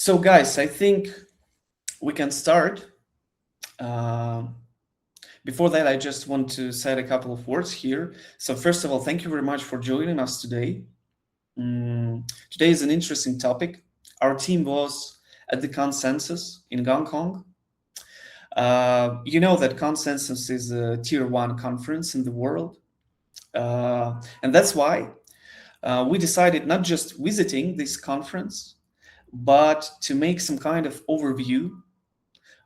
So guys, I think we can start. Before that, I just want to say a couple of words here. So first of all, thank you very much for joining us today. Today is an interesting topic. Our team was at the Consensus in Hong Kong. You know that Consensus is a tier 1 conference in the world. And that's why we decided not just visiting this conference, but to make some kind of overview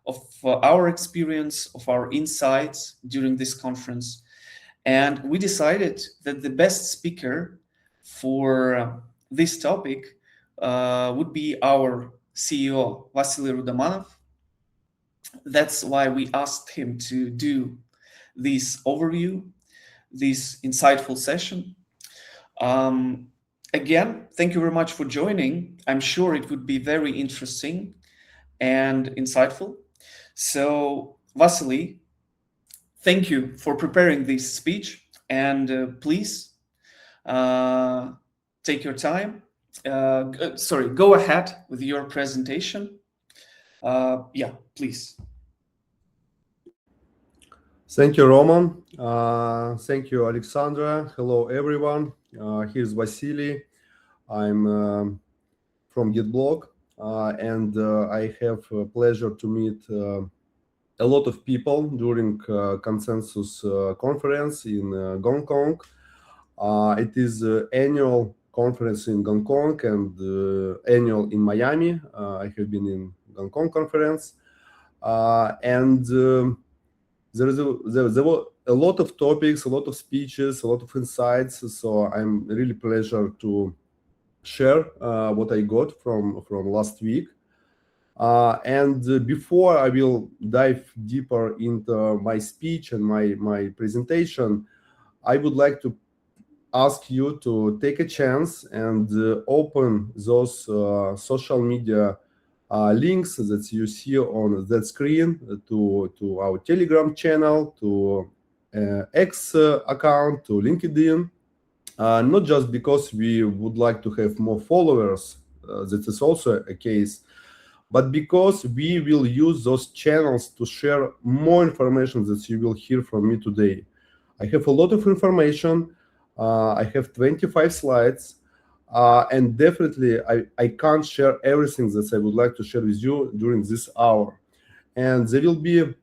of our experience, of our insights during this conference. And we decided that the best speaker for this topic would be our CEO, Vasily Rudomanov. That's why we asked him to do this overview, this insightful session. Again, thank you very much for joining. I'm sure it would be very interesting and insightful. So, Vasily, thank you for preparing this speech, and please take your time. Go ahead with your presentation. Yeah, please. Thank you, Roman. Thank you, Alexandra. Hello, everyone. Here's Vasily. I'm from GetBlock, and I have a pleasure to meet a lot of people during Consensus conference in Hong Kong. It is annual conference in Hong Kong and annual in Miami. I have been in Hong Kong conference, and there were a lot of topics, a lot of speeches, a lot of insights. So I'm really pleasure to share what I got from last week. And before I will dive deeper into my speech and my presentation, I would like to ask you to take a chance and open those social media links that you see on that screen to our Telegram channel, to X account, to LinkedIn. Not just because we would like to have more followers, that is also a case, but because we will use those channels to share more information that you will hear from me today. I have a lot of information. I have 25 slides. And definitely, I can't share everything that I would like to share with you during this hour. And there will be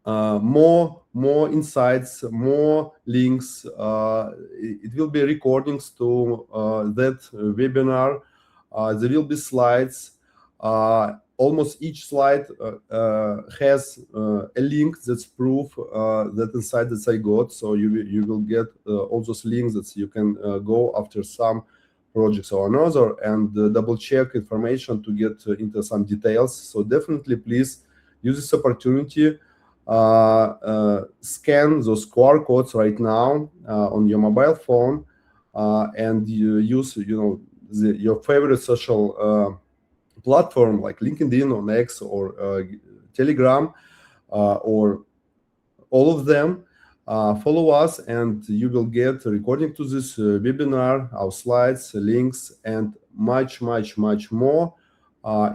more insights, more links. It will be recordings to that webinar. There will be slides. Almost each slide has a link that's proof that inside that I got. So you will get all those links that you can go after some projects or another and double check information to get into some details. So definitely please use this opportunity. Scan those QR codes right now on your mobile phone and you use your favorite social platform like LinkedIn or X or Telegram or all of them. Follow us and you will get a recording to this webinar, our slides, links, and much more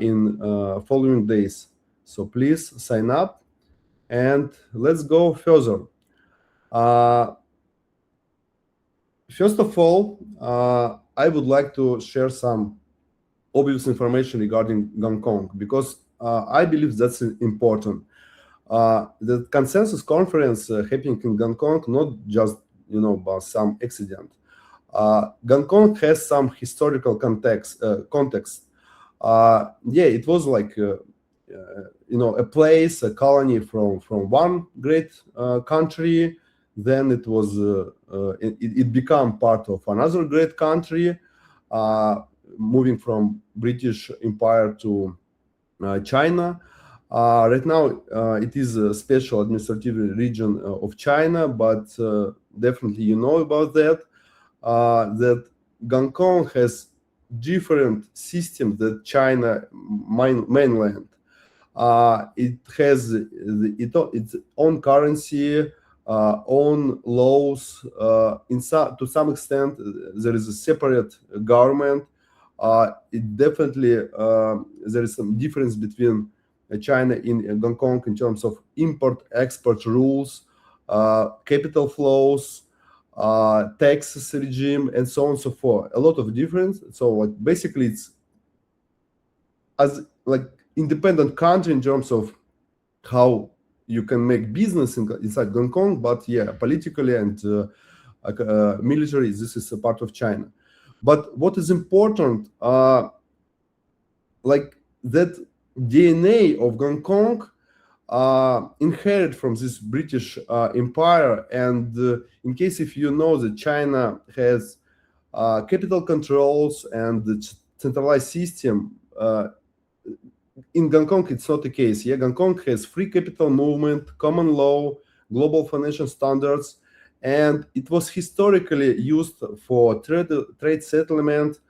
in following days. So please sign up and let's go further. First of all, I would like to share some obvious information regarding Hong Kong because I believe that's important. The Consensus conference happening in Hong Kong, not just by some accident. Hong Kong has some historical context. It was like a place, a colony from one great country. Then it was it became part of another great country, moving from British Empire to China. Right now, it is a special administrative region of China, but definitely you know about that. That Hong Kong has different systems than China mainland. It has its own currency, own laws. To some extent, there is a separate government. it definitely there is some difference between China and Hong Kong in terms of import-export rules, capital flows, taxes regime, and so on and so forth. A lot of difference. So like basically it's as like independent country in terms of how you can make business inside Hong Kong, but yeah, politically and military, this is a part of China. But what is important, like that DNA of Hong Kong inherit from this British Empire. And in case if you know that China has capital controls and the centralized system, in Hong Kong it's not the case. Yeah, Hong Kong has free capital movement, common law, global financial standards, and it was historically used for trade settlement,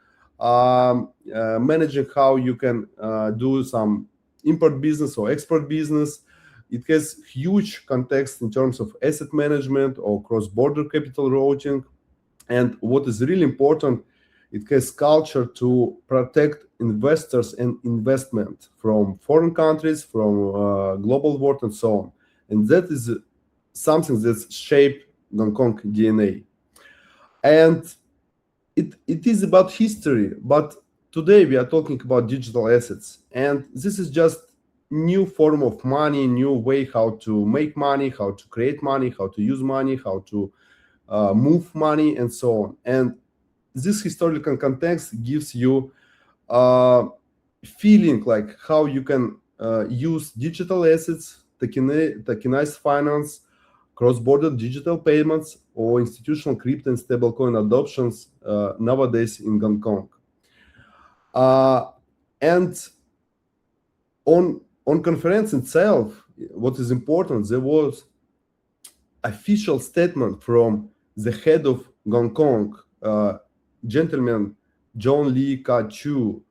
managing how you can do some import business or export business. It has huge context in terms of asset management or cross-border capital routing. And what is really important, it has culture to protect investors and investment from foreign countries, from global world, and so on. And that is something that's shaped Hong Kong DNA. And it is about history, but today we are talking about digital assets. And this is just new form of money, new way how to make money, how to create money, how to use money, how to move money, and so on. And this historical context gives you feeling like how you can use digital assets, tokenized finance, cross-border digital payments, or institutional crypto and stablecoin adoptions nowadays in Hong Kong. And on conference itself, what is important, there was official statement from the head of Hong Kong, gentleman John Lee Ka-Chu,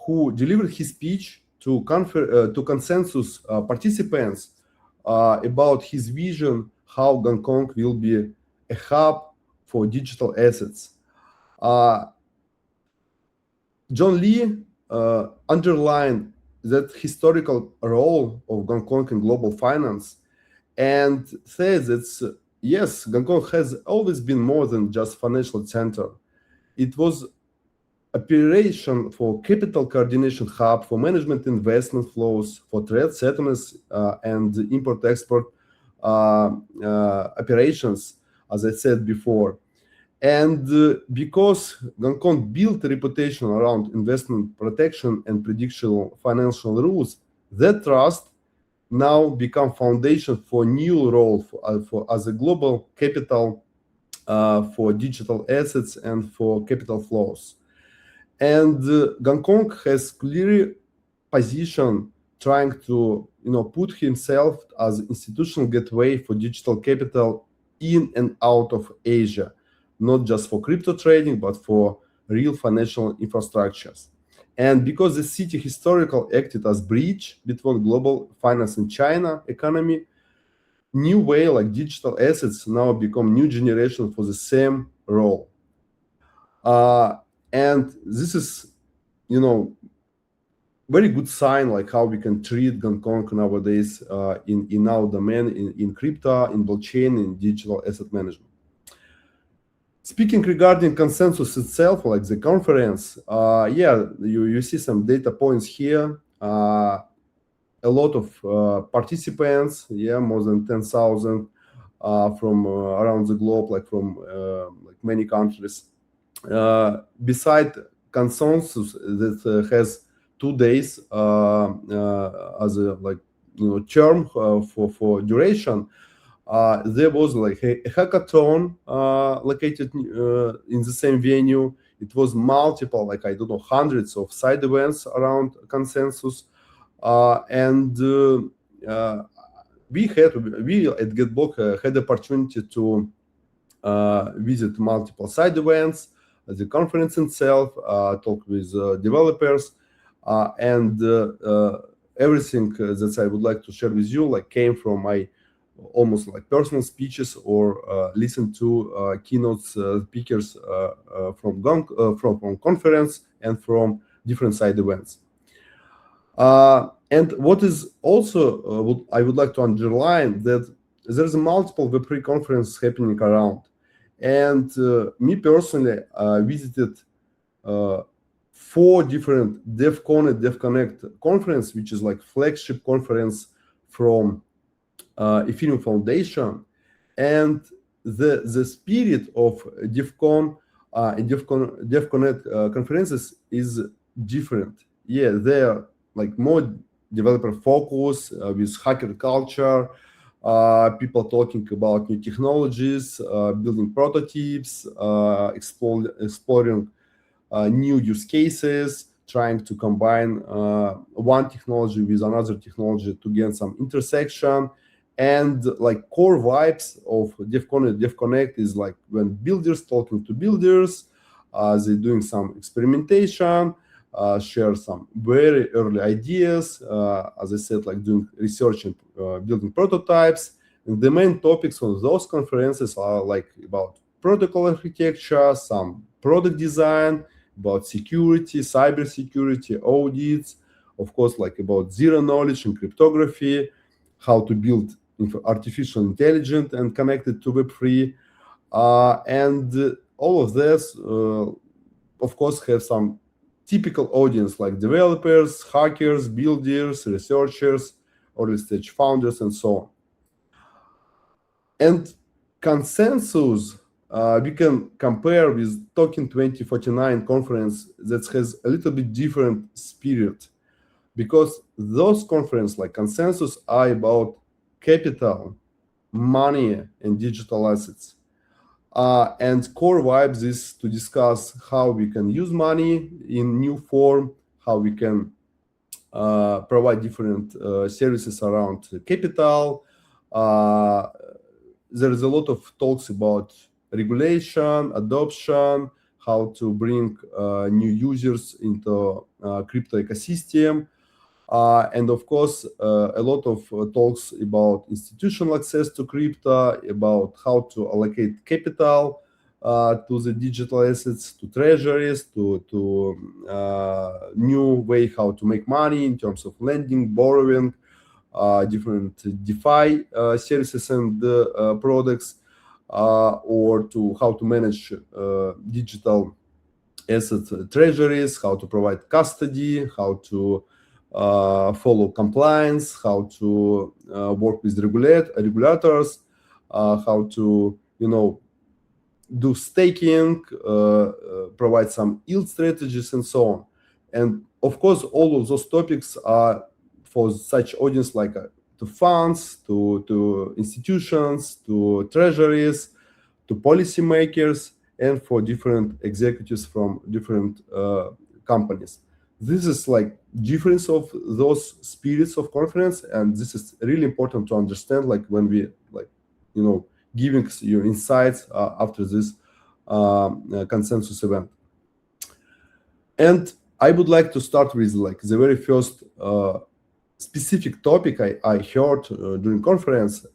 who delivered his speech to consensus participants about his vision how Hong Kong will be a hub for digital assets. John Lee underlined that historical role of Hong Kong in global finance and says that yes, Hong Kong has always been more than just financial center. It was operation for capital coordination hub, for management investment flows, for trade settlements and import-export operations, as I said before. And because Hong Kong built a reputation around investment protection and predictable financial rules, that trust now become foundation for new role for as a global capital for digital assets and for capital flows. And Hong Kong has clearly positioned trying to put himself as institutional gateway for digital capital in and out of Asia, not just for crypto trading, but for real financial infrastructures. And because the city historically acted as bridge between global finance and China economy, new way like digital assets now become new generation for the same role. And this is, very good sign like how we can treat Hong Kong nowadays in our domain, in crypto, in blockchain, in digital asset management. Speaking regarding consensus itself, like the conference, you see some data points here. A lot of participants, more than 10,000 from around the globe, like from many countries. Beside consensus that has 2 days as a term for duration, there was like a hackathon located in the same venue. It was multiple, hundreds of side events around consensus, and we at GetBlock had the opportunity to visit multiple side events, the conference itself, talk with developers, and everything that I would like to share with you came from my almost like personal speeches or listen to keynote speakers from conference and from different side events. And what is also what I would like to underline that there's multiple Web3 conferences happening around. And me personally visited 4 different Devcon and DevConnect conference, which is like flagship conference from Ethereum Foundation. And the spirit of Devcon and DevConnect conferences is different. Yeah, they're like more developer focus with hacker culture, people talking about new technologies, building prototypes, exploring new use cases, trying to combine one technology with another technology to get some intersection. And like core vibes of Devcon and DevConnect is like when builders talking to builders, they're doing some experimentation, share some very early ideas, as I said, like doing research and building prototypes. And the main topics on those conferences are like about protocol architecture, some product design, about security, cybersecurity, audits, of course, like about zero knowledge and cryptography, how to build artificial intelligence and connect it to Web3. And all of this, of course, have some typical audience like developers, hackers, builders, researchers, early stage founders, and so on. And consensus we can compare with Token 2049 conference that has a little bit different spirit, because those conferences like consensus are about capital, money, and digital assets. And core vibes is to discuss how we can use money in new form, how we can provide different services around capital. There is a lot of talks about regulation, adoption, how to bring new users into crypto ecosystem. And of course, a lot of talks about institutional access to crypto, about how to allocate capital to the digital assets, to treasuries, to new way how to make money in terms of lending, borrowing, different DeFi services and products, or to how to manage digital asset treasuries, how to provide custody, how to follow compliance, how to work with regulators, how to do staking, provide some yield strategies, and so on. And of course, all of those topics are for such audience like to funds, to institutions, to treasuries, to policymakers, and for different executives from different companies. This is like difference of those spirits of conference, and this is really important to understand, like when we giving you insights after this consensus event. And I would like to start with like the very first specific topic I heard during conference.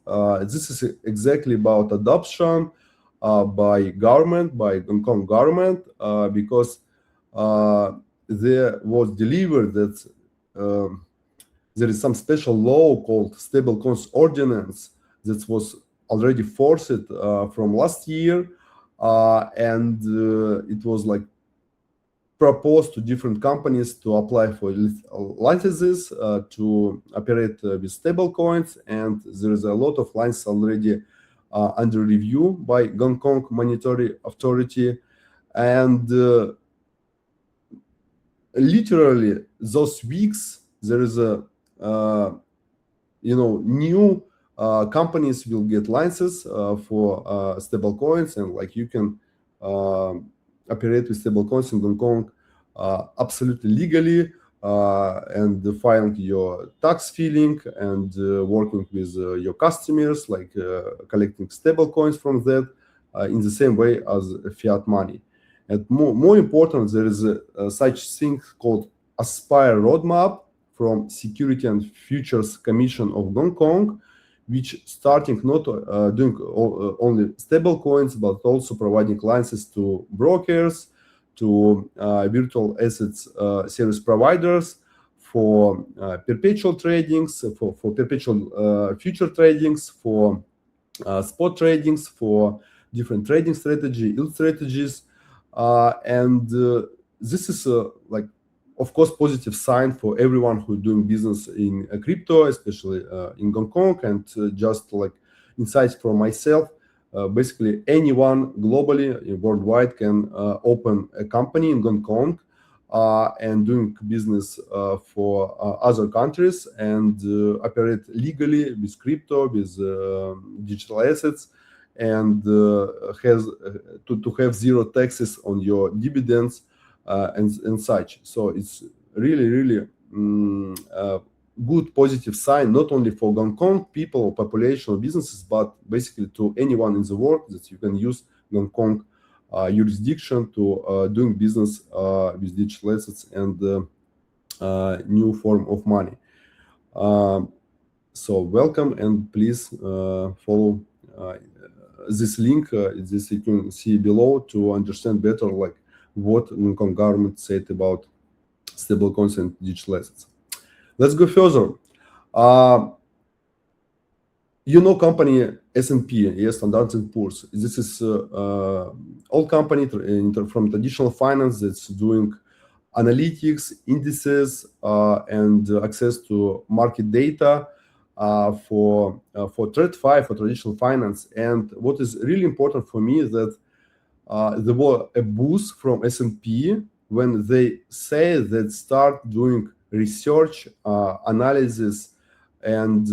This is exactly about adoption by government, by Hong Kong government, because there was delivered that there is some special law called Stablecoins Ordinance that was already forced from last year, and it was like proposed to different companies to apply for licenses to operate with stablecoins, and there is a lot of licenses already under review by Hong Kong Monetary Authority, and literally those weeks there is a new companies will get licenses for stablecoins, and like you can operate with stablecoins in Hong Kong absolutely legally, and filing your tax filing and working with your customers, like collecting stablecoins from that in the same way as fiat money. And more important, there is such thing called Aspire Roadmap from Security and Futures Commission of Hong Kong, which starting not doing only stable coins, but also providing licenses to brokers, to virtual assets service providers, for perpetual tradings, for perpetual future tradings, for spot tradings, for different trading yield strategies, and this is like, of course, positive sign for everyone who doing business in crypto, especially in Hong Kong. And just like insights from myself, basically anyone globally, worldwide, can open a company in Hong Kong and doing business for other countries and operate legally with crypto, with digital assets, and has to have zero taxes on your dividends and such. So it's really good positive sign, not only for Hong Kong people or population or businesses, but basically to anyone in the world, that you can use Hong Kong jurisdiction to doing business with digital assets and new form of money. So welcome, and please follow this link, this you can see below, to understand better like what Hong Kong government said about stablecoins and digital assets. Let's go further. Company S&P, yes, Standard & Poor's. This is old company from traditional finance that's doing analytics, indices, and access to market data for TradFi, for traditional finance. And what is really important for me is that there was a boost from S&P when they say that start doing research, analysis, and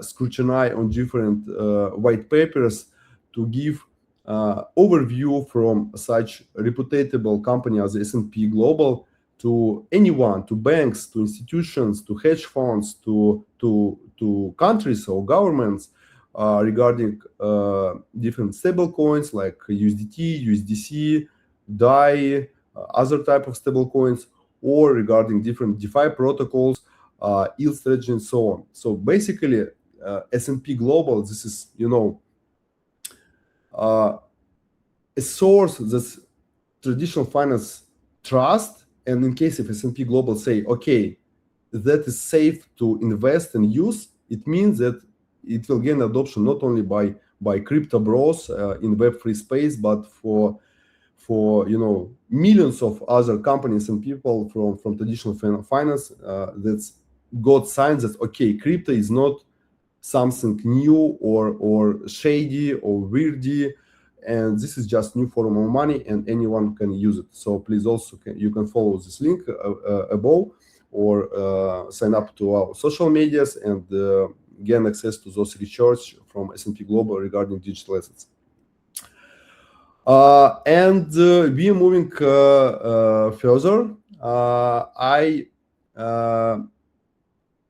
scrutinize on different white papers to give overview from such reputable company as S&P Global to anyone, to banks, to institutions, to hedge funds, to countries or governments regarding different stable coins like USDT, USDC, DAI, other type of stable coins, or regarding different DeFi protocols, yield strategy, and so on. So basically, S&P Global, this is a source that traditional finance trust. And in case if S&P Global say, okay, that is safe to invest and use, it means that it will gain adoption not only by crypto bros in Web3 space, but for millions of other companies and people from traditional finance that's got signs that, okay, crypto is not something new or shady or weirdy, and this is just new form of money and anyone can use it. So please also you can follow this link above, or sign up to our social medias and gain access to those research from S&P Global regarding digital assets. And we are moving further. I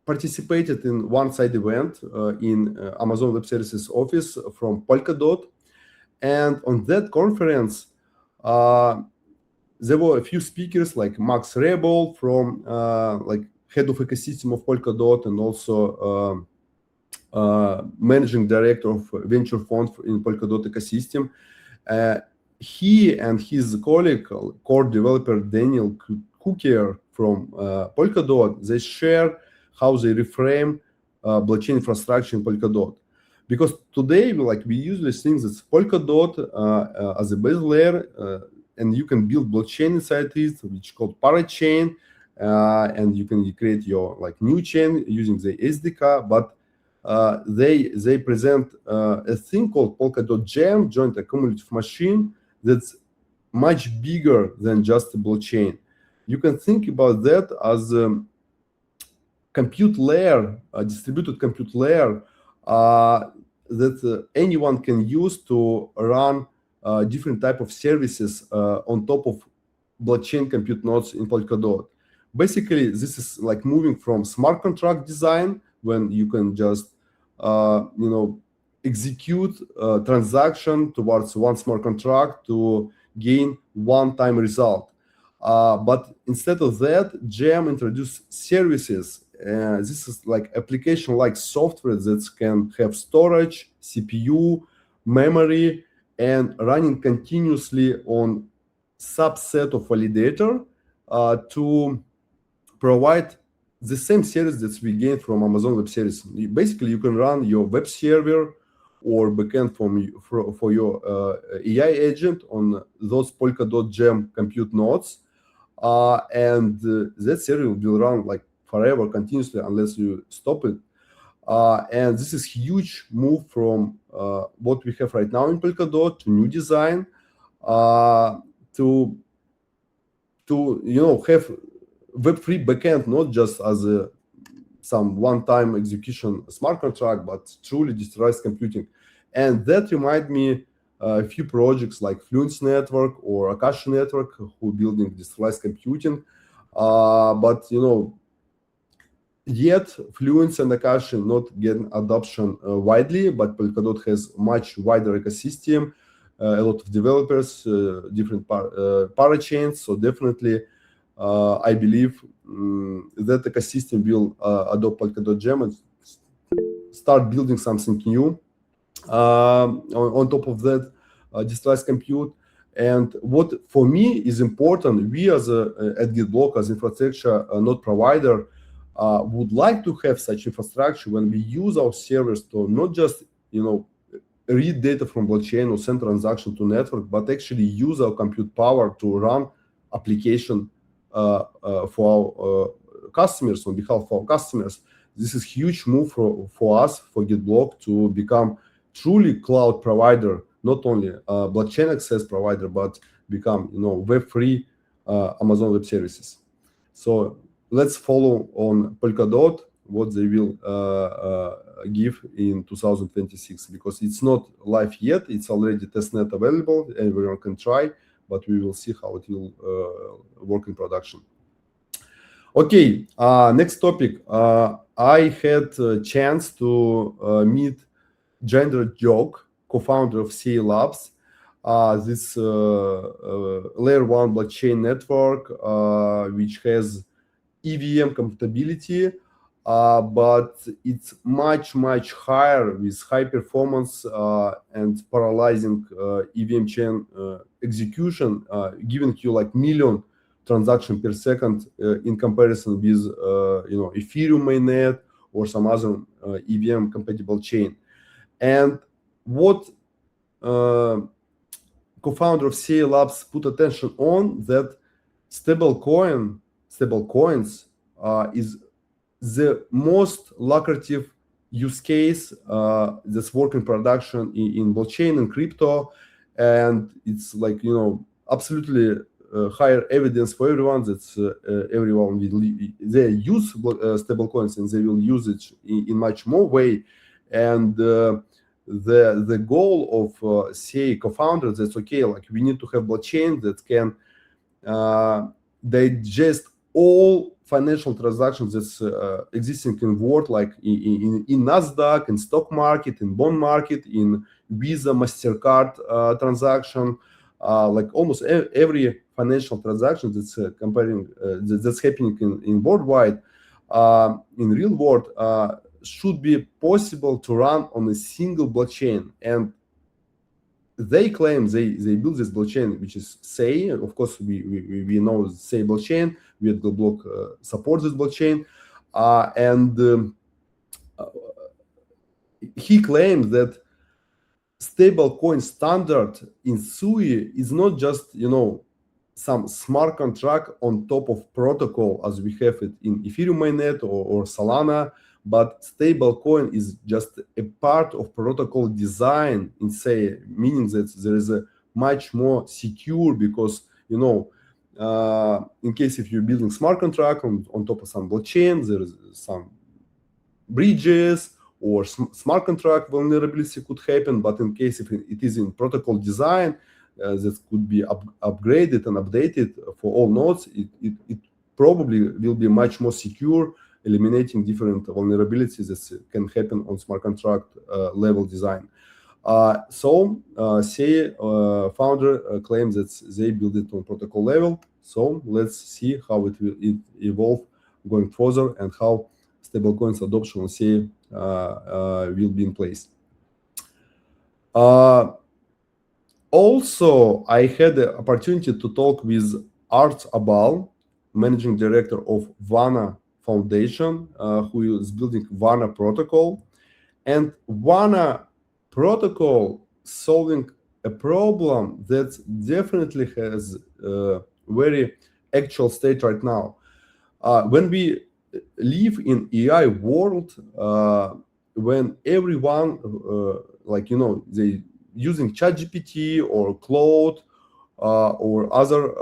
participated in one side event in Amazon Web Services office from Polkadot, and on that conference there were a few speakers like Max Rebel from like head of ecosystem of Polkadot, and also managing director of venture fund in Polkadot ecosystem. He and his colleague, core developer Daniel Cookier from Polkadot, they share how they reframe blockchain infrastructure in Polkadot. Because today, we usually think that Polkadot as a base layer, and you can build blockchain inside it, which is called parachain, and you can create your new chain using the SDK. But they present a thing called Polkadot JAM, joint accumulative machine, that's much bigger than just a blockchain. You can think about that as a compute layer, a distributed compute layer that anyone can use to run different type of services on top of blockchain compute nodes in Polkadot. Basically, this is like moving from smart contract design, when you can just execute a transaction towards one smart contract to gain one-time result. But instead of that, JAM introduced services this is like application like software that can have storage, CPU, memory, and running continuously on subset of validator to provide the same service that we gain from Amazon Web Services. Basically, you can run your web server or backend for your AI agent on those Polkadot JAM compute nodes, and that server will run like forever, continuously, unless you stop it. And this is huge move from what we have right now in Polkadot to new design, to have Web3 backend, not just as some one-time execution smart contract, but truly decentralized computing. And that remind me a few projects like Fluence Network or Akashi Network, who building decentralized computing. But yet Fluence and Akashi not getting adoption widely, but Polkadot has much wider ecosystem, a lot of developers, different parachains. So definitely, I believe that ecosystem will adopt Polkadot JAM and start building something new on top of that decentralized compute. And what for me is important, we as at GetBlock as infrastructure node provider would like to have such infrastructure when we use our servers to not just read data from blockchain or send transaction to network, but actually use our compute power to run application for our customers, on behalf of our customers. This is huge move for us, for GetBlock, to become truly cloud provider, not only blockchain access provider, but become Web3 Amazon Web Services. So let's follow on Polkadot what they will give in 2026, because it's not live yet. It's already testnet available. Everyone can try, but we will see how it will work in production. Okay, next topic. I had a chance to meet Jendra Jog, co-founder of Sei Labs, this layer 1 blockchain network, which has EVM compatibility, but it's much higher with high performance and paralyzing EVM chain execution, giving you like million transaction per second in comparison with Ethereum mainnet or some other EVM compatible chain. And what co-founder of Sei Labs put attention on, that stablecoins is the most lucrative use case that's work in production in blockchain and crypto, and it's like absolutely higher evidence for everyone that everyone they use stablecoins, and they will use it in much more way. And the goal of Sei co-founders, that's okay, like we need to have blockchain that can digest all financial transactions that's existing in world, like in NASDAQ, in stock market, in bond market, in Visa, MasterCard transaction, like almost every financial transaction that's that's happening in worldwide, in real world, should be possible to run on a single blockchain. And they claim they build this blockchain, which is Sei. Of course, we know Sei blockchain. We at GetBlock support this blockchain, and he claims that stablecoin standard in Sui is not just some smart contract on top of protocol as we have it in Ethereum mainnet or Solana, but stablecoin is just a part of protocol design in Sei, meaning that there is a much more secure, because in case if you're building smart contract on top of some blockchain, there is some bridges or smart contract vulnerability could happen. But in case if it is in protocol design, that could be upgraded and updated for all nodes, it probably will be much more secure, eliminating different vulnerabilities that can happen on smart contract level design. So Sei founder claims that they build it on protocol level. So let's see how it will evolve going further, and how stablecoins adoption on Sei will be in place. Also, I had the opportunity to talk with Art Abal, managing director of Vana Foundation, who is building Vana protocol. And Vana protocol solving a problem that definitely has a very actual state right now. When we live in AI world, when everyone, they using ChatGPT or Claude or other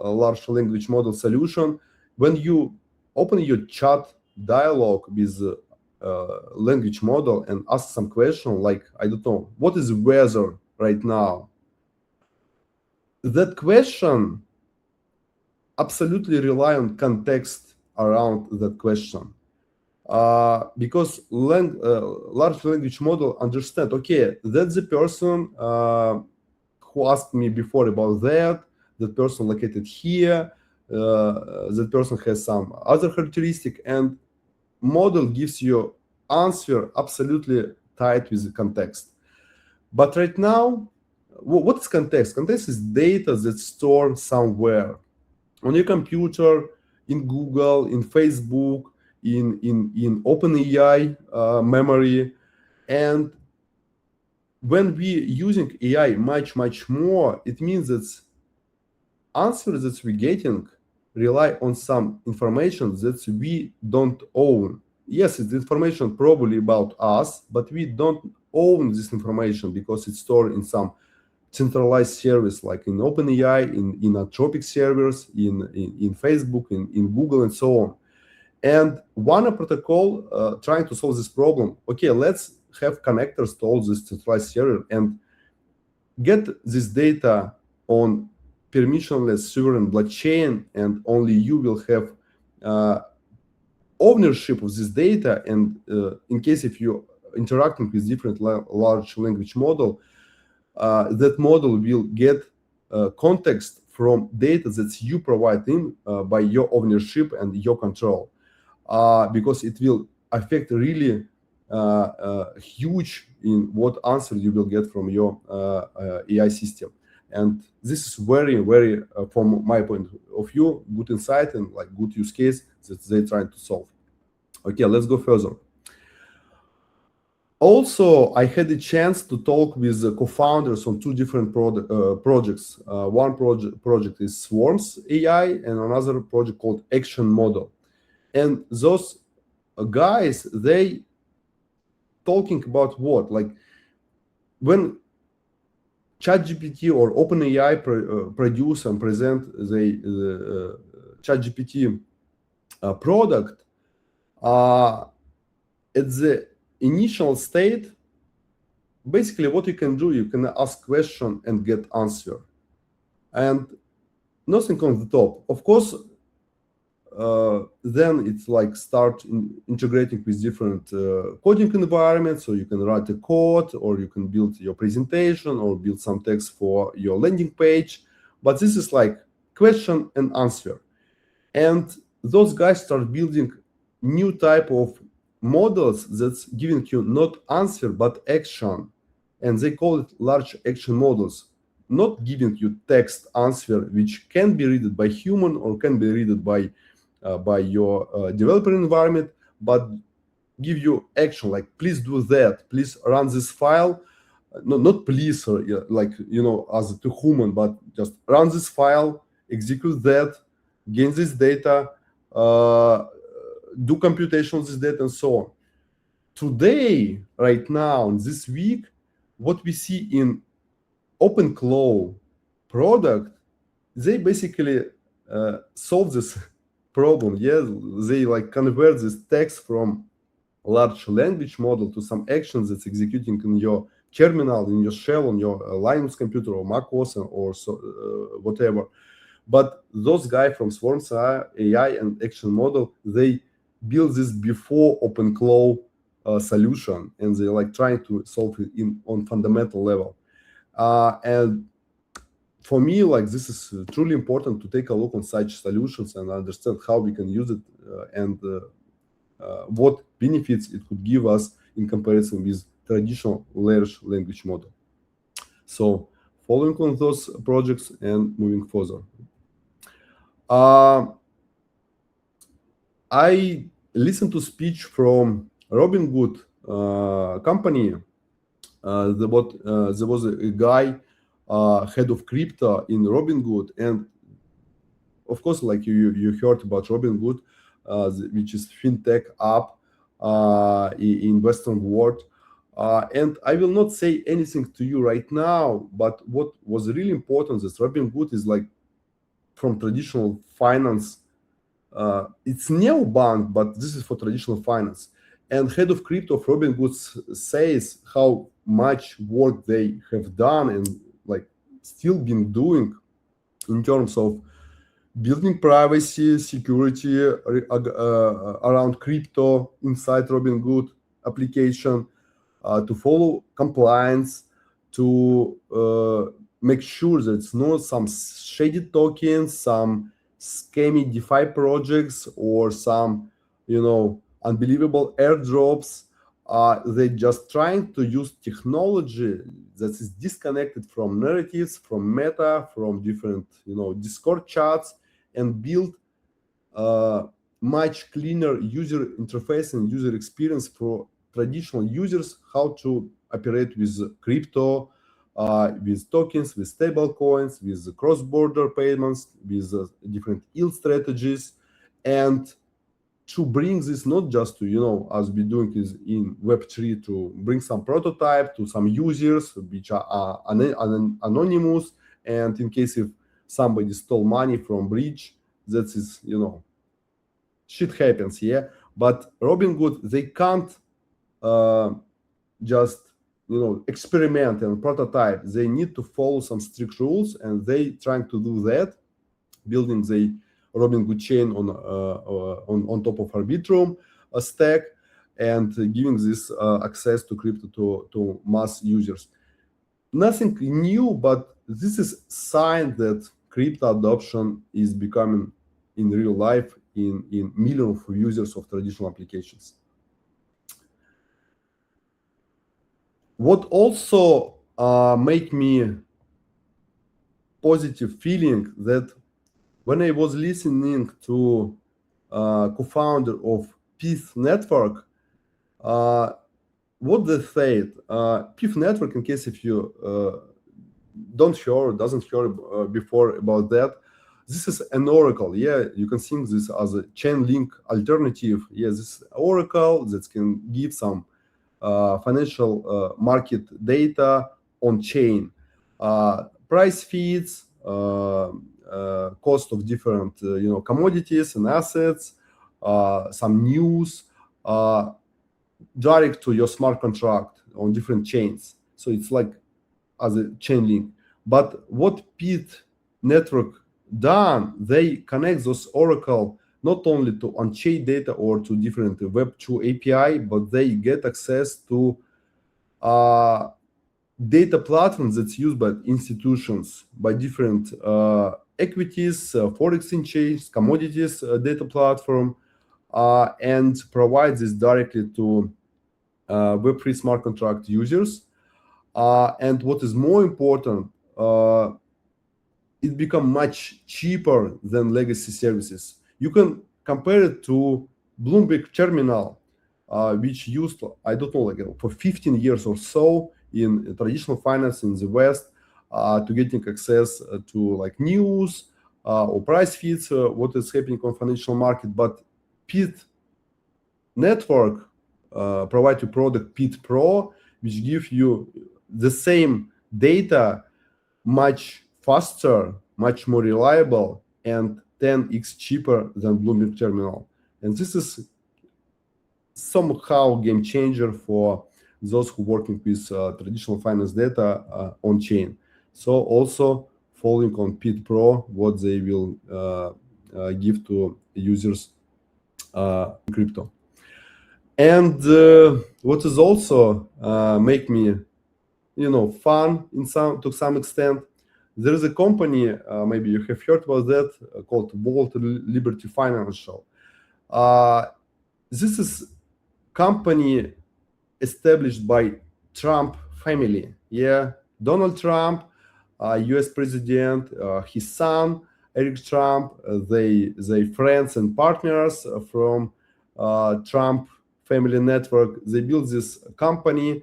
large language model solution, when you open your chat dialogue with language model and ask some question like, I don't know, what is weather right now? That question absolutely rely on context around that question. Because large language model understand, okay, that's the person who asked me before about that person located here, that person has some other characteristic, and model gives you answer absolutely tied with the context. But right now, what is context? Context is data that's stored somewhere on your computer, in Google, in Facebook, in OpenAI memory. And when we using AI much more, it means that answers that we're getting rely on some information that we don't own. Yes, it's information probably about us, but we don't own this information because it's stored in some centralized service like in OpenAI, in Anthropic servers, in Facebook, in Google, and so on. And Vana protocol trying to solve this problem. Okay, let's have connectors to all this centralized server and get this data on permissionless sovereign blockchain, and only you will have ownership of this data. And in case if you're interacting with different large language model, that model will get context from data that you provide in by your ownership and your control, because it will affect really huge in what answer you will get from your AI system. And this is very, very, from my point of view, good insight and like good use case that they're trying to solve. Okay, let's go further. Also, I had the chance to talk with the co-founders on two different projects. One project is Swarms AI, and another project called Action Model. And those guys, they talking about what? Like when ChatGPT or OpenAI produce and present the ChatGPT product, at the initial state, basically what you can do, you can ask question and get answer, and nothing on the top. Of course, then it's like start integrating with different coding environments, so you can write a code, or you can build your presentation, or build some text for your landing page. But this is like question and answer. And those guys start building new type of models that's giving you not answer but action, and they call it large action models, not giving you text answer which can be read by human or can be read by your developer environment, but give you action like please do that, please run this file, not please or like as to human, but just run this file, execute that, gain this data, do computation on this data, and so on. Today, right now, this week, what we see in OpenClaw product, they basically solve this problem. Yeah, they like convert this text from large language model to some actions that's executing in your terminal, in your shell, on your Linux computer or Mac OS or so, whatever. But those guys from Swarms AI and Action Model, they build this before OpenClaw solution, and they like trying to solve it on fundamental level. And for me, like this is truly important to take a look on such solutions and understand how we can use it and what benefits it could give us in comparison with traditional large language model. So following on those projects and moving further. I listened to speech from Robinhood company. There was a guy, head of crypto in Robinhood, and of course, like you heard about Robinhood, which is fintech app in Western world. And I will not say anything to you right now, but what was really important is Robinhood is like from traditional finance. It's neobank, but this is for traditional finance. And head of crypto of Robinhood says how much work they have done and like still been doing in terms of building privacy, security around crypto inside Robinhood application, to follow compliance, to make sure that it's not some shady tokens, some scammy DeFi projects, or some, unbelievable airdrops. They're just trying to use technology that is disconnected from narratives, from meta, from different, Discord chats, and build much cleaner user interface and user experience for traditional users, how to operate with crypto, with tokens, with stablecoins, with cross-border payments, with different yield strategies, and to bring this not just to, as we're doing is in Web3, to bring some prototype to some users which are anonymous, and in case if somebody stole money from breach, that is, shit happens, yeah. But Robinhood, they can't just, experiment and prototype. They need to follow some strict rules, and they trying to do that, building the Robinhood chain on top of Arbitrum stack, and giving this access to crypto to mass users. Nothing new, but this is sign that crypto adoption is becoming in real life in millions of users of traditional applications. What also make me positive feeling that when I was listening to co-founder of Pyth network, what they said, Pyth network, in case if you doesn't hear before about that, this is an oracle. Yeah, you can think this as a chain link alternative. Yeah, this oracle that can give some financial market data on chain, price feeds, cost of different commodities and assets, some news, direct to your smart contract on different chains. So it's like as a chain link. But what Pyth network done, they connect those oracle not only to on-chain data or to different Web2 API, but they get access to data platforms that's used by institutions, by different equities, forex exchanges, commodities data platform, and provide this directly to Web3 smart contract users. And what is more important, it become much cheaper than legacy services. You can compare it to Bloomberg Terminal, which used, I don't know, like for 15 years or so in traditional finance in the West, to getting access to like news or price feeds, what is happening on financial market. But Pyth network provide you product Pyth Pro, which give you the same data much faster, much more reliable, and 10x cheaper than Bloomberg Terminal. And this is somehow game changer for those who working with traditional finance data on chain. So also following on Pyth Pro, what they will give to users in crypto. And what is also make me, fun to some extent, there is a company, maybe you have heard about that, called Volt Liberty Financial. this is company established by Trump family. Yeah, Donald Trump, U.S. president, his son Eric Trump, they friends and partners from Trump family network. They built this company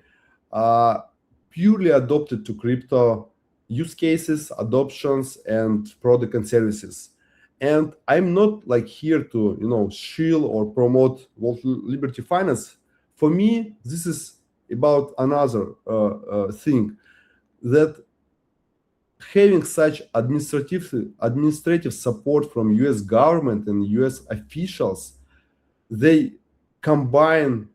purely adopted to crypto use cases, adoptions, and product and services. And I'm not like here to shield or promote World Liberty Finance. For me, this is about another thing, that having such administrative support from U.S. government and U.S. officials, they combine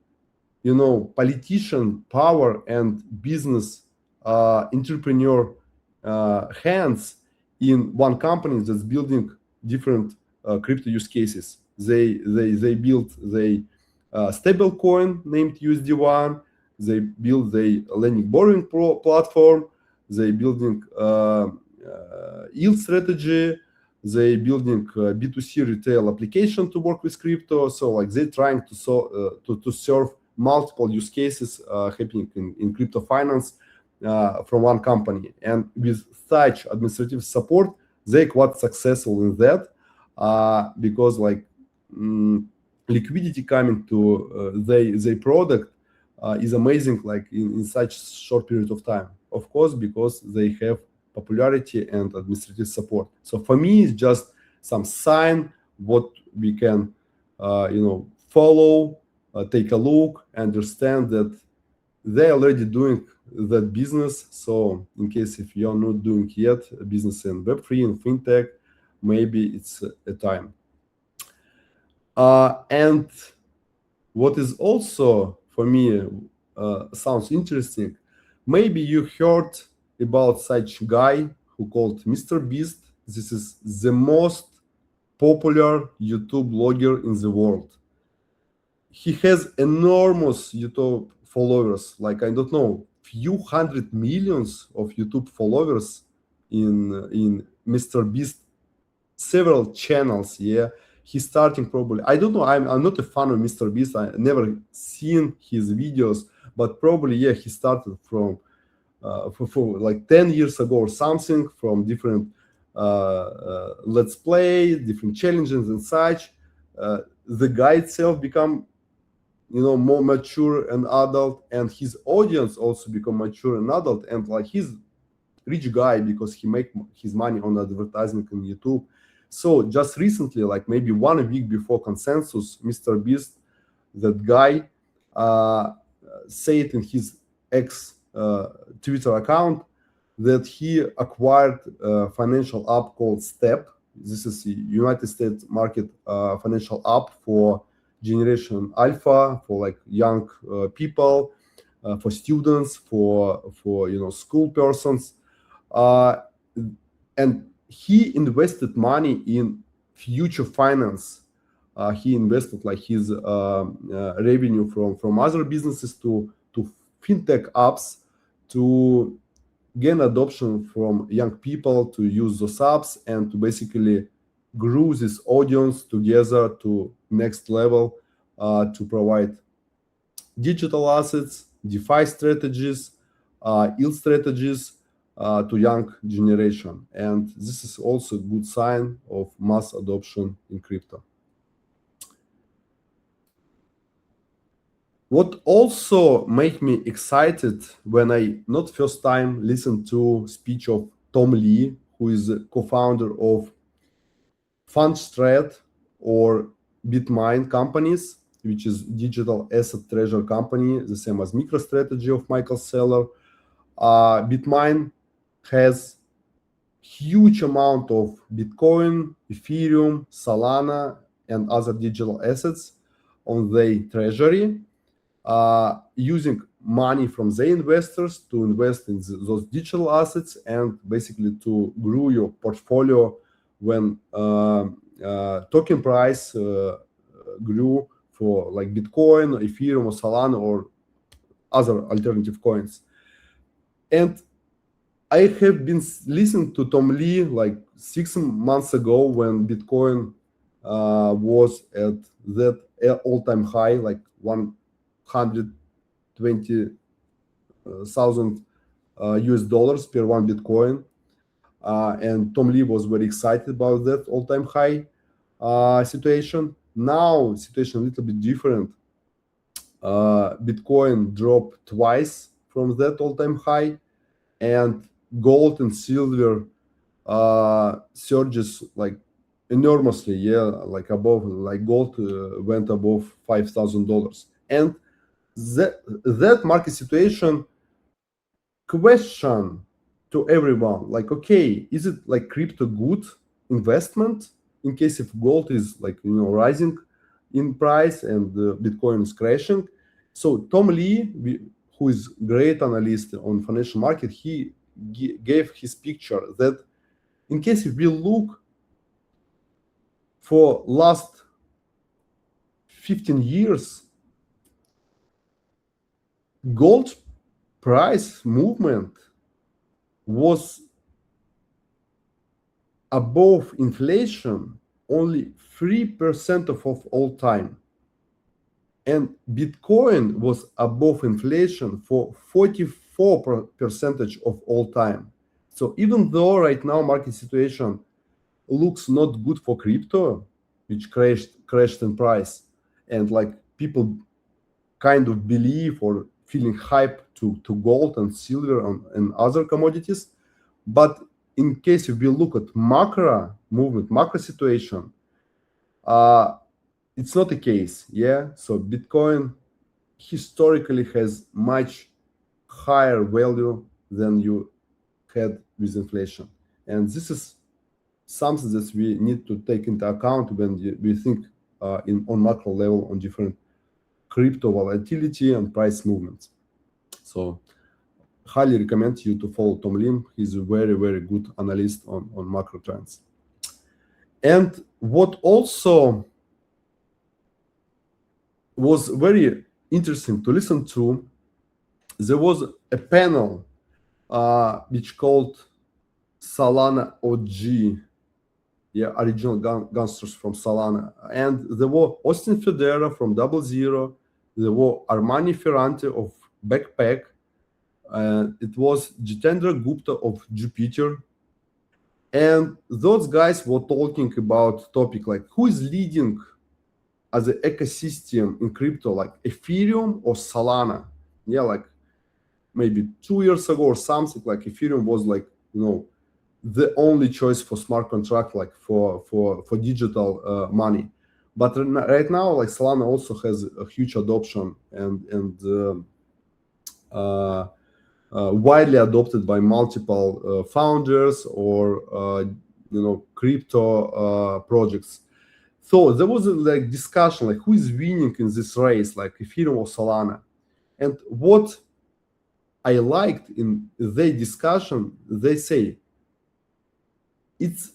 politician power and business entrepreneur hands in one company that's building different crypto use cases. They built the stable coin named USD1. They build the lending borrowing platform. They building yield strategy. They building B2C retail application to work with crypto. So like they're trying to serve multiple use cases happening in crypto finance from one company. And with such administrative support, they quite successful in that because like liquidity coming to their product is amazing, like in such short period of time. Of course, because they have popularity and administrative support. So for me, it's just some sign what we can, follow, take a look, understand that they're already doing that business. So in case if you're not doing yet a business in Web3 and fintech, maybe it's a time. And what is also for me sounds interesting, maybe you heard about such guy who called MrBeast. This is the most popular YouTube blogger in the world. He has enormous YouTube followers, like I don't know, few hundred millions of YouTube followers in MrBeast, several channels. Yeah, he's starting probably. I don't know. I'm not a fan of MrBeast. I never seen his videos, but probably yeah, he started from for like 10 years ago or something, from different let's play, different challenges and such. The guy itself become more mature and adult, and his audience also become mature and adult, and like he's rich guy because he make his money on advertising on YouTube. So just recently, like maybe 1 week before consensus, MrBeast, that guy, said in his ex Twitter account that he acquired a financial app called Step. This is the United States market financial app for generation alpha, for like young people, for students, for school persons, and he invested money in future finance. He invested like his revenue from other businesses to fintech apps to gain adoption from young people to use those apps and to basically grew this audience together to next level to provide digital assets, DeFi strategies, yield strategies to young generation. And this is also a good sign of mass adoption in crypto. What also made me excited when I not first time listened to speech of Tom Lee, who is a co-founder of Fundstrat or BitMine companies, which is digital asset treasure company, the same as MicroStrategy of Michael Saylor. BitMine has huge amount of Bitcoin, Ethereum, Solana, and other digital assets on their treasury, using money from their investors to invest in those digital assets and basically to grow your portfolio when token price grew for like Bitcoin, Ethereum, or Solana, or other alternative coins. And I have been listening to Tom Lee like 6 months ago when Bitcoin was at that all-time high, like 120,000 US dollars per one Bitcoin. And Tom Lee was very excited about that all-time high situation. Now, situation a little bit different. Bitcoin dropped twice from that all-time high, and gold and silver surges like enormously. Yeah, like above, like gold went above $5,000, and that market situation question to everyone, like, okay, is it like crypto good investment in case if gold is like rising in price and Bitcoin is crashing? So Tom Lee, who is great analyst on financial market, he gave his picture that in case if we look for last 15 years, gold price movement was above inflation only 3% of all time. And Bitcoin was above inflation for 44% of all time. So even though right now market situation looks not good for crypto, which crashed in price, and like people kind of believe or feeling hype to gold and silver and other commodities, but in case if we look at macro movement, macro situation, it's not the case. Yeah, so Bitcoin historically has much higher value than you had with inflation, and this is something that we need to take into account when we think on macro level on different crypto volatility and price movements. So highly recommend you to follow Tom Lim. He's a very, very good analyst on macro trends. And what also was very interesting to listen to, there was a panel which called Solana OG, original gangsters from Solana. And there were Austin Federa from Double Zero, there were Armani Ferrante of Backpack, it was Jitendra Gupta of Jupiter, and those guys were talking about topic like who is leading as an ecosystem in crypto, like Ethereum or Solana. Yeah, like maybe 2 years ago or something, like Ethereum was like the only choice for smart contract, like for digital money. But right now, like Solana also has a huge adoption and widely adopted by multiple founders or crypto projects. So there was a like discussion like who is winning in this race, like Ethereum or Solana. And what I liked in their discussion, they say it's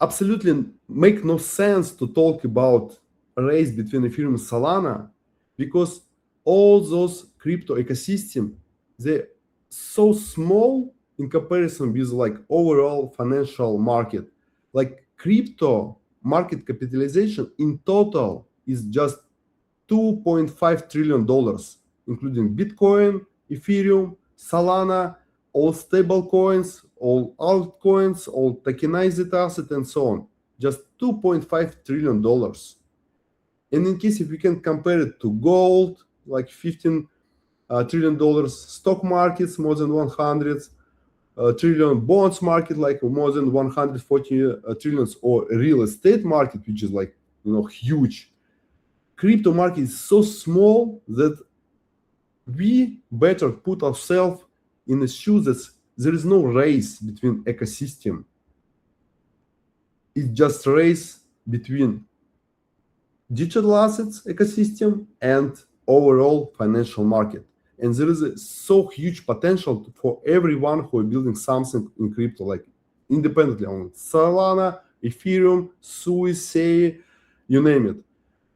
absolutely make no sense to talk about a race between Ethereum and Solana, because all those crypto ecosystem, they're so small in comparison with like overall financial market. Like crypto market capitalization in total is just $2.5 trillion, including Bitcoin, Ethereum, Solana, all stable coins, all altcoins, all tokenized assets, and so on. Just $2.5 trillion. And in case if we can compare it to gold, like $15 trillion, stock markets more than 100 trillion, bonds market like more than 140 trillions, or real estate market, which is like huge. Crypto market is so small that we better put ourselves in the shoes that there is no race between ecosystem. It's just race between digital assets ecosystem and overall financial market. And there is a so huge potential for everyone who are building something in crypto, like independently on Solana, Ethereum, Sui, Sei, you name it.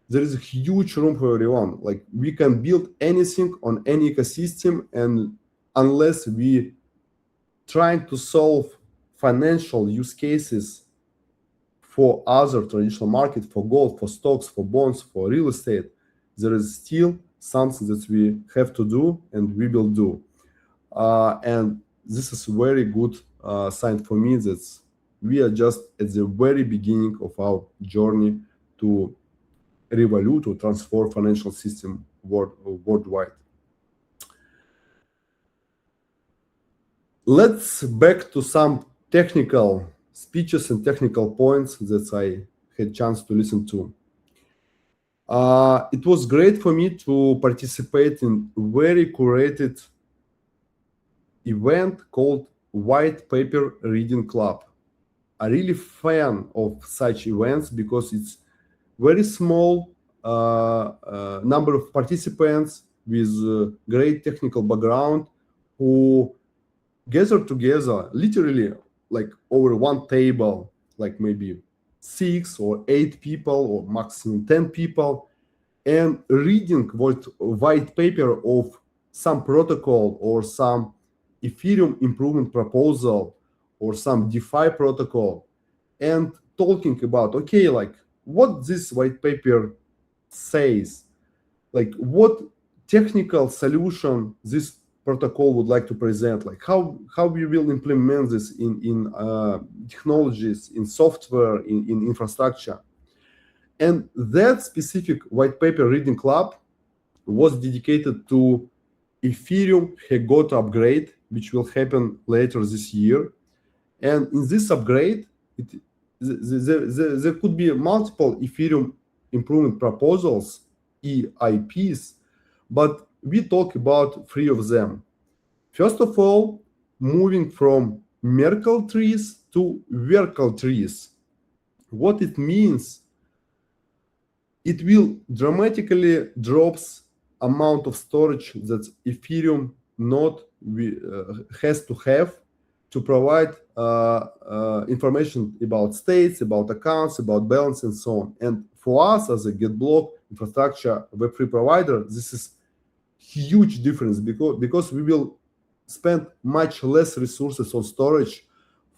There is a huge room for everyone. Like we can build anything on any ecosystem, and unless we trying to solve financial use cases for other traditional market, for gold, for stocks, for bonds, for real estate, there is still something that we have to do and we will do. And this is a very good sign for me that we are just at the very beginning of our journey to revolute or transform financial system worldwide. Let's back to some technical speeches and technical points that I had chance to listen to. It was great for me to participate in very curated event called White Paper Reading Club. I'm really fan of such events because it's very small number of participants with great technical background who gather together literally like over one table, like maybe 6 or 8 people or maximum 10 people, and reading white paper of some protocol or some Ethereum improvement proposal or some DeFi protocol, and talking about, okay, like what this white paper says, like what technical solution this protocol would like to present, like how we will implement this in technologies, in software, in infrastructure. And that specific white paper reading club was dedicated to Ethereum Hegota upgrade, which will happen later this year. And in this upgrade, there could be multiple Ethereum improvement proposals, EIPs, but we talk about 3 of them. First of all, moving from Merkle trees to Verkle trees. What it means, it will dramatically drops amount of storage that Ethereum node has to have to provide information about states, about accounts, about balance, and so on. And for us as a GetBlock infrastructure Web3 provider, this is huge difference because we will spend much less resources on storage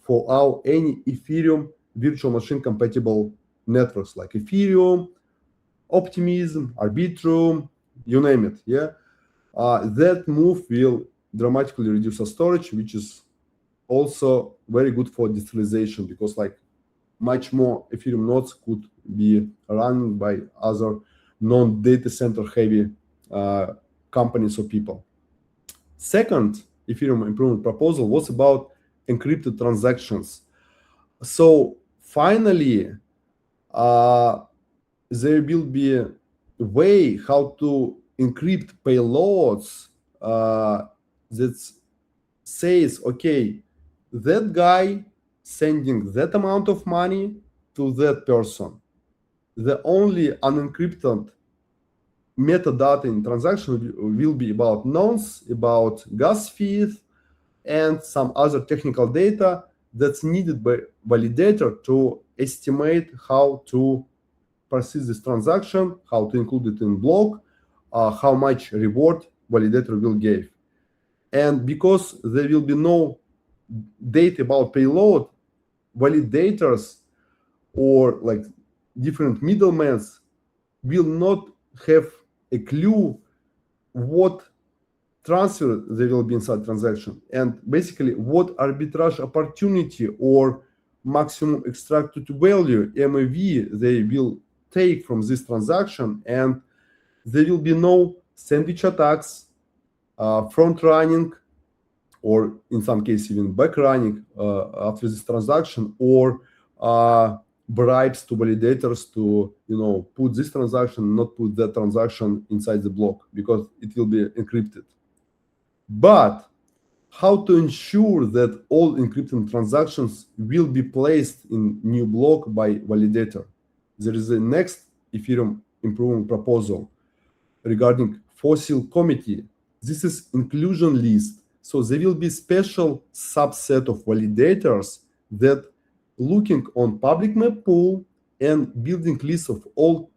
for our any Ethereum virtual machine compatible networks like Ethereum, Optimism, Arbitrum, you name it. Yeah, that move will dramatically reduce our storage, which is also very good for digitalization because like much more Ethereum nodes could be run by other non-data center heavy companies or people. Second Ethereum improvement proposal was about encrypted transactions. So finally, there will be a way how to encrypt payloads that says, okay, that guy sending that amount of money to that person. The only unencrypted metadata in transaction will be about nonce, about gas fees, and some other technical data that's needed by validator to estimate how to proceed this transaction, how to include it in block, how much reward validator will give. And because there will be no data about payload, validators or like different middlemen will not have a clue what transfer there will be inside transaction, and basically what arbitrage opportunity or maximum extracted value MAV they will take from this transaction, and there will be no sandwich attacks, front running, or in some cases even back running after this transaction, or bribes to validators to put this transaction, not put that transaction inside the block because it will be encrypted. But how to ensure that all encrypted transactions will be placed in new block by validator? There is a next Ethereum improvement proposal regarding fossil committee. This is inclusion list. So there will be special subset of validators that looking on public mempool and building list of all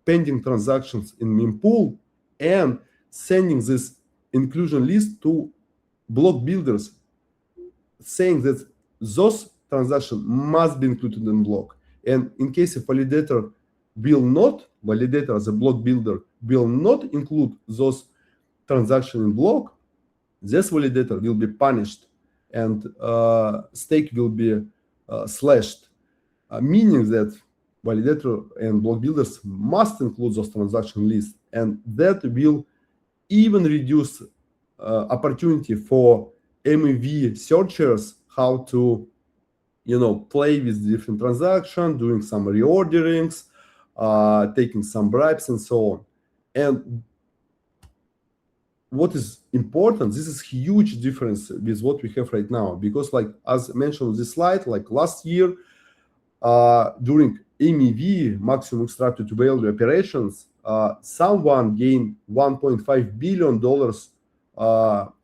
pending transactions in mempool and sending this inclusion list to block builders, saying that those transactions must be included in block. And in case a validator as a block builder, will not include those transactions in block, this validator will be punished and stake will be slashed, meaning that validator and block builders must include those transaction lists, and that will even reduce opportunity for MEV searchers how to play with different transactions, doing some reorderings, taking some bribes and so on. And what is important, this is huge difference with what we have right now, because like as mentioned on this slide, like last year during MEV, maximum extracted value operations, someone gained $1.5 billion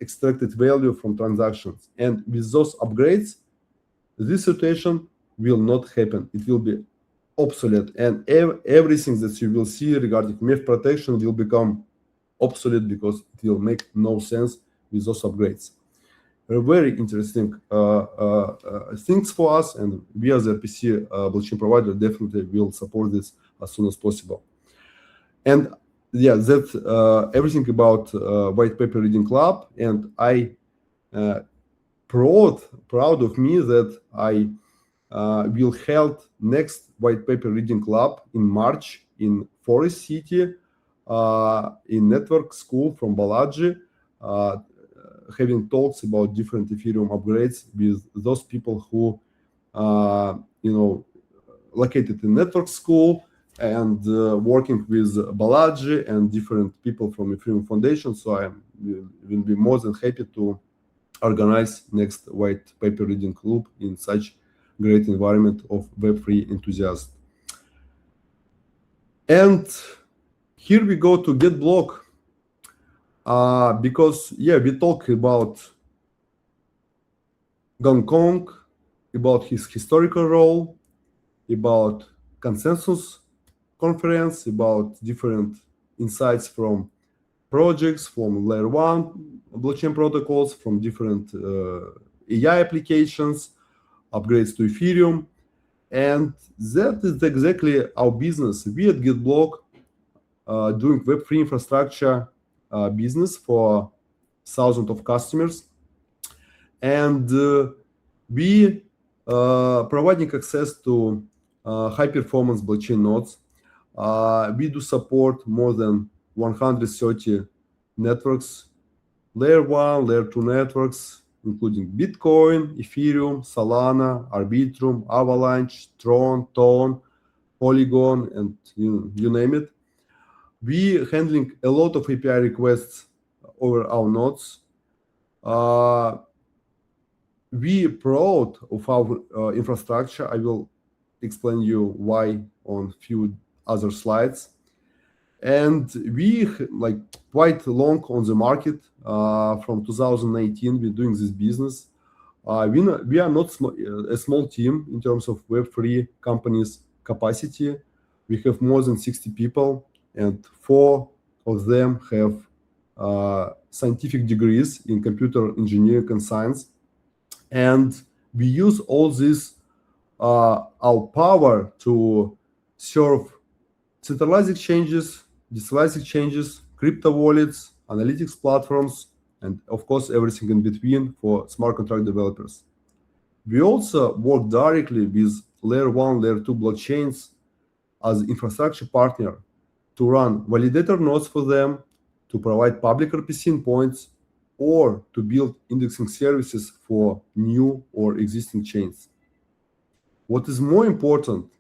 extracted value from transactions. And with those upgrades, this situation will not happen. It will be obsolete, and everything that you will see regarding MEV protection will become obsolete because it will make no sense with those upgrades. Very interesting things for us, and we as a RPC blockchain provider definitely will support this as soon as possible. And yeah, that's everything about white paper reading club, and I proud of me that I will held next white paper reading club in March in Forest City, in network school from Balaji, having talks about different Ethereum upgrades with those people who located in network school and working with Balaji and different people from Ethereum Foundation. So I will be more than happy to organize next white paper reading club in such great environment of Web3 enthusiasts. And here we go to GetBlock, because we talk about Gong Kong, about his historical role, about consensus conference, about different insights from projects, from layer 1 blockchain protocols, from different AI applications, upgrades to Ethereum. And that is exactly our business. We at GetBlock doing Web3 infrastructure business for thousands of customers. And we providing access to high performance blockchain nodes. We do support more than 130 networks, layer 1, layer 2 networks, including Bitcoin, Ethereum, Solana, Arbitrum, Avalanche, Tron, Tone, Polygon, and you name it. We handling a lot of API requests over our nodes. We proud of our infrastructure. I will explain you why on few other slides. And we like quite long on the market. From 2019, we're doing this business. We are not a small team in terms of Web3 companies capacity. We have more than 60 people, and 4 of them have scientific degrees in computer engineering and science. And we use all this, our power to serve centralized exchanges, decentralized exchanges, crypto wallets, analytics platforms, and of course, everything in between for smart contract developers. We also work directly with layer 1, layer 2 blockchains as infrastructure partner to run validator nodes for them, to provide public RPC endpoints, or to build indexing services for new or existing chains. What is more important,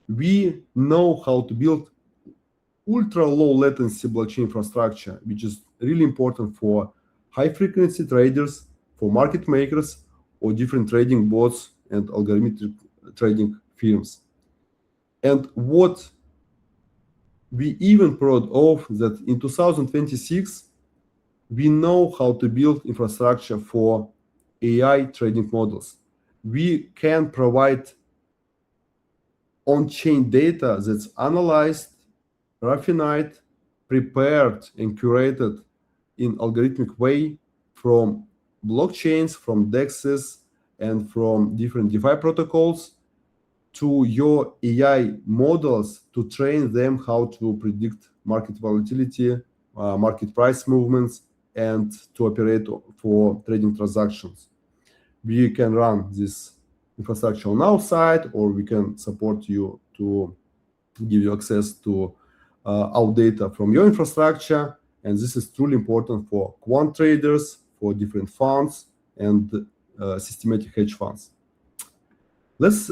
we know how to build ultra low latency blockchain infrastructure, which is really important for high frequency traders, for market makers, or different trading bots and algorithmic trading firms. And what we even proud of that in 2026, we know how to build infrastructure for AI trading models. We can provide on-chain data that's analyzed, refined, prepared, and curated in algorithmic way from blockchains, from DEXs, and from different DeFi protocols to your AI models to train them how to predict market volatility, market price movements, and to operate for trading transactions. We can run this infrastructure on our side, or we can support you to give you access to our data from your infrastructure. And this is truly important for quant traders, for different funds, and systematic hedge funds. Let's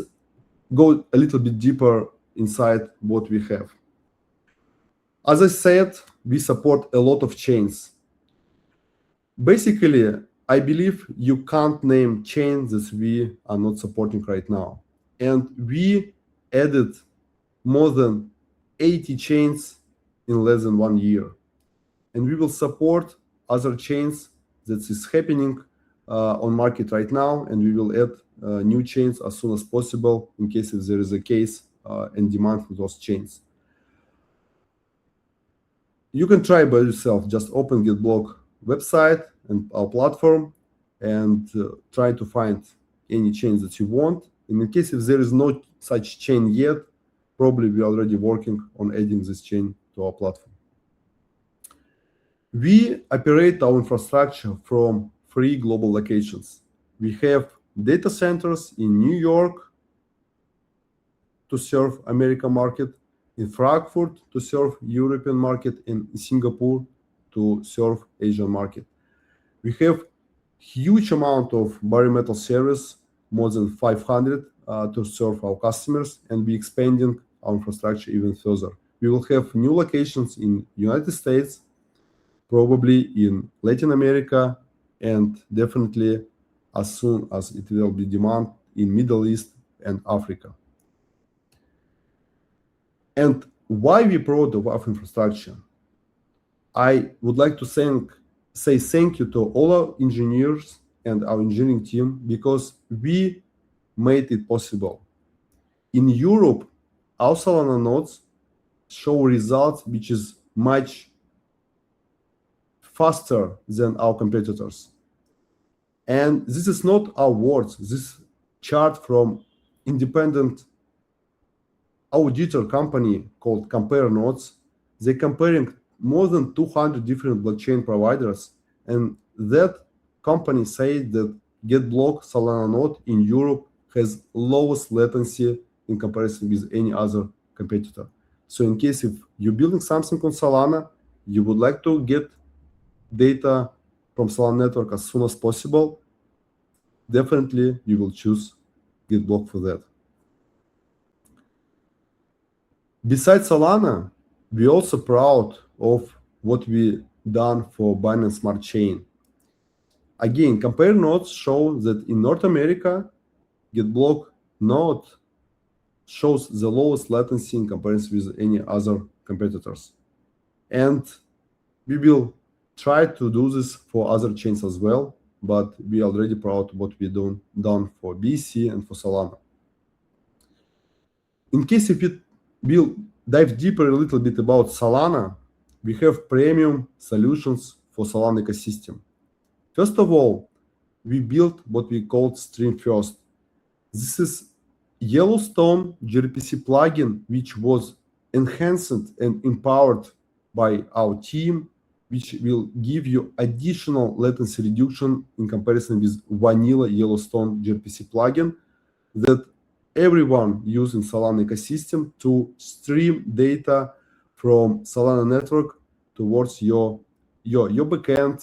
go a little bit deeper inside what we have. As I said, we support a lot of chains. Basically, I believe you can't name chains that we are not supporting right now. And we added more than 80 chains in less than 1 year. And we will support other chains that is happening on market right now, and we will add new chains as soon as possible in case if there is a case and demand for those chains. You can try by yourself, just open GetBlock website and our platform and try to find any chains that you want. And in case if there is no such chain yet, probably we are already working on adding this chain to our platform. We operate our infrastructure from 3 global locations. We have data centers in New York to serve American market, in Frankfurt to serve European market, and in Singapore to serve Asian market. We have huge amount of bare metal service, more than 500 to serve our customers, and we expanding our infrastructure even further. We will have new locations in United States, probably in Latin America, and definitely as soon as it will be demand in Middle East and Africa. And why we proud of our infrastructure? I would like to say thank you to all our engineers and our engineering team, because we made it possible. In Europe, our Solana nodes show results which is much faster than our competitors. And this is not our words. This chart from independent auditor company called Compare Nodes. They're comparing more than 200 different blockchain providers, and that company said that GetBlock Solana node in Europe has lowest latency in comparison with any other competitor. So in case if you're building something on Solana, you would like to get data from Solana network as soon as possible, definitely you will choose GetBlock for that. Besides Solana, we're also proud of what we done for Binance Smart Chain. Again, Compare nodes show that in North America, GetBlock node shows the lowest latency in comparison with any other competitors. And we will try to do this for other chains as well, but we are already proud of what we done for BC and for Solana. In case if you will dive deeper a little bit about Solana, we have premium solutions for Solana ecosystem. First of all, we built what we called Stream First. This is Yellowstone gRPC plugin, which was enhanced and empowered by our team, which will give you additional latency reduction in comparison with vanilla Yellowstone gRPC plugin that everyone using Solana ecosystem to stream data from Solana network towards your backend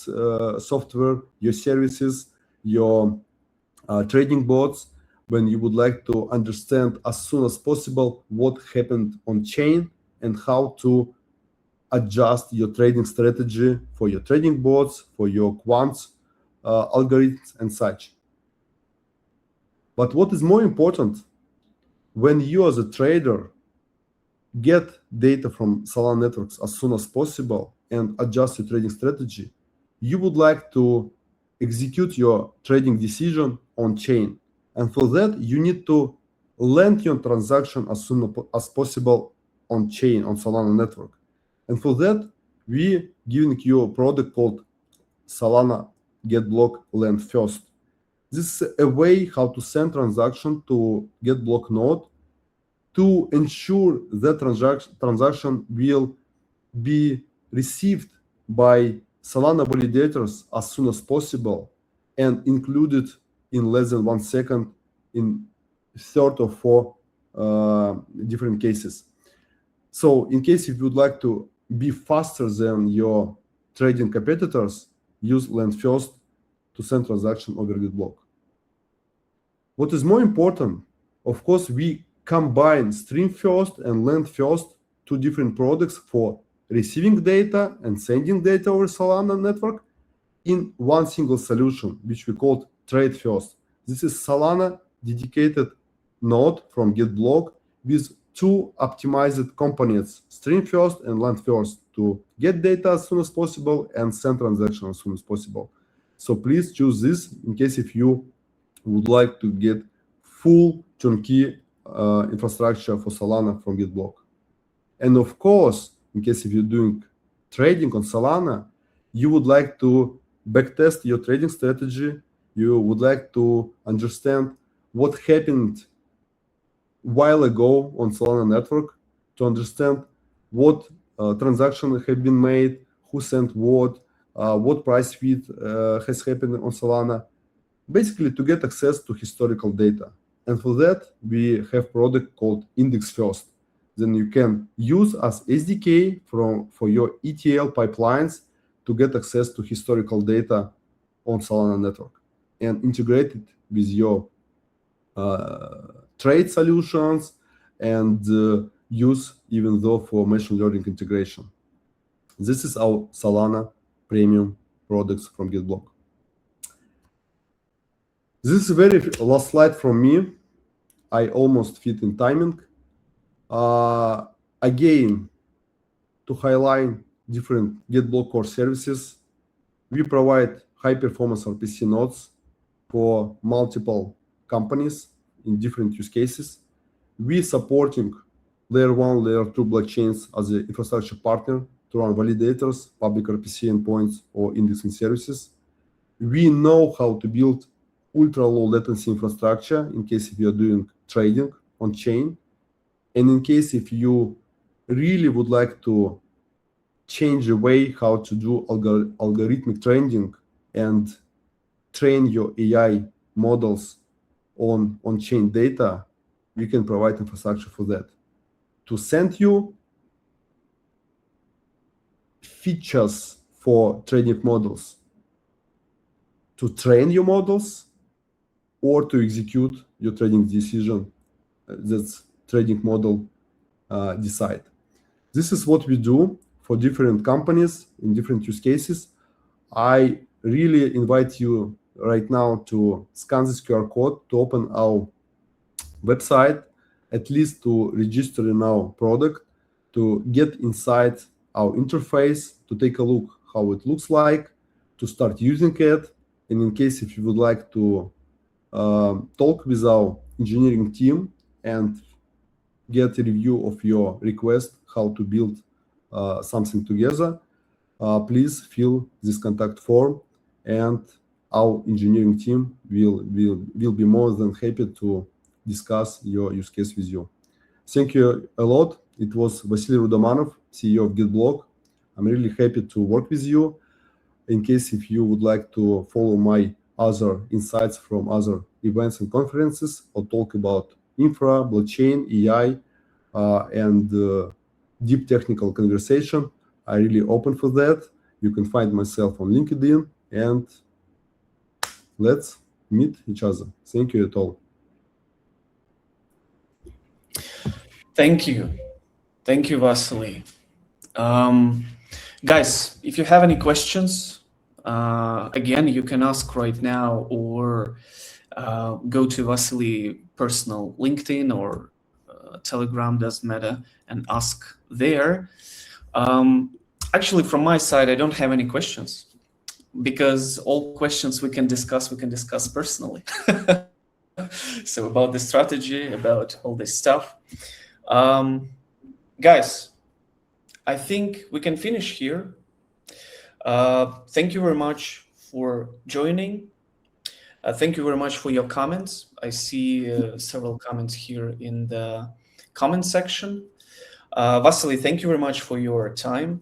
software, your services, your trading bots, when you would like to understand as soon as possible what happened on chain and how to adjust your trading strategy for your trading bots, for your quants, algorithms, and such. But what is more important, when you as a trader get data from Solana networks as soon as possible and adjust your trading strategy, you would like to execute your trading decision on chain. And for that, you need to land your transaction as soon as possible on chain, on Solana network. And for that, we giving you a product called Solana GetBlock Land First. This is a way how to send transaction to GetBlock node to ensure that transaction will be received by Solana validators as soon as possible and included in less than 1 second in 3 or 4 different cases. So in case if you would like to be faster than your trading competitors, use Land First to send transaction over GetBlock. What is more important, of course, we combine Stream First and Land First, 2 different products for receiving data and sending data over Solana network in one single solution, which we called Trade First. This is Solana dedicated node from GetBlock with 2 optimized components, Stream First and Land First, to get data as soon as possible and send transaction as soon as possible. So please choose this in case if you would like to get full turnkey infrastructure for Solana from GetBlock. And of course, in case if you're doing trading on Solana, you would like to backtest your trading strategy. You would like to understand what happened while ago on Solana network, to understand what transactions have been made, who sent what price feed has happened on Solana, basically to get access to historical data. And for that, we have product called Index First. Then you can use as SDK for your ETL pipelines to get access to historical data on Solana network and integrate it with your trade solutions and use even though for machine learning integration. This is our Solana premium products from GetBlock. This is the very last slide from me. I almost fit in timing. Again, to highlight different GetBlock core services, we provide high-performance RPC nodes for multiple companies in different use cases. We supporting layer 1, layer 2 blockchains as an infrastructure partner to run validators, public RPC endpoints, or indexing services. We know how to build ultra-low latency infrastructure in case if you're doing trading on chain. And in case if you really would like to change the way how to do algorithmic trading and train your AI models on on-chain data, we can provide infrastructure for that. To send you features for trading models, to train your models, or to execute your trading decision that's trading model decide. This is what we do for different companies in different use cases. I really invite you right now to scan this QR code to open our website, at least to register in our product, to get inside our interface, to take a look how it looks like, to start using it. And in case if you would like to talk with our engineering team and get a review of your request, how to build something together, please fill this contact form, and our engineering team will be more than happy to discuss your use case with you. Thank you a lot. It was Vasily Rudomanov, CEO of GetBlock. I'm really happy to work with you. In case if you would like to follow my other insights from other events and conferences, or talk about infra, blockchain, AI, and deep technical conversation, I'm really open for that. You can find myself on LinkedIn, and let's meet each other. Thank you at all. Thank you. Thank you, Vasily. Guys, if you have any questions, again, you can ask right now, or go to Vasily personal LinkedIn or Telegram, doesn't matter, and ask there. Actually, from my side, I don't have any questions, because all questions we can discuss personally. So about the strategy, about all this stuff. Guys, I think we can finish here. Thank you very much for joining. Thank you very much for your comments. I see several comments here in the comment section. Vasily, thank you very much for your time,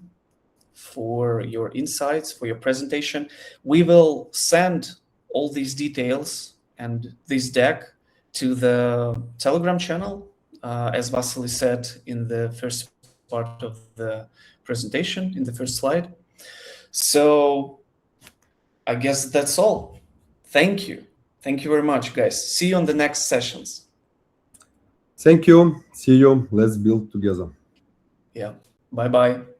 for your insights, for your presentation. We will send all these details and this deck to the Telegram channel, as Vasily said in the first part of the presentation, in the first slide. So I guess that's all. Thank you. Thank you very much, guys. See you on the next sessions. Thank you. See you. Let's build together. Yeah. Bye-bye.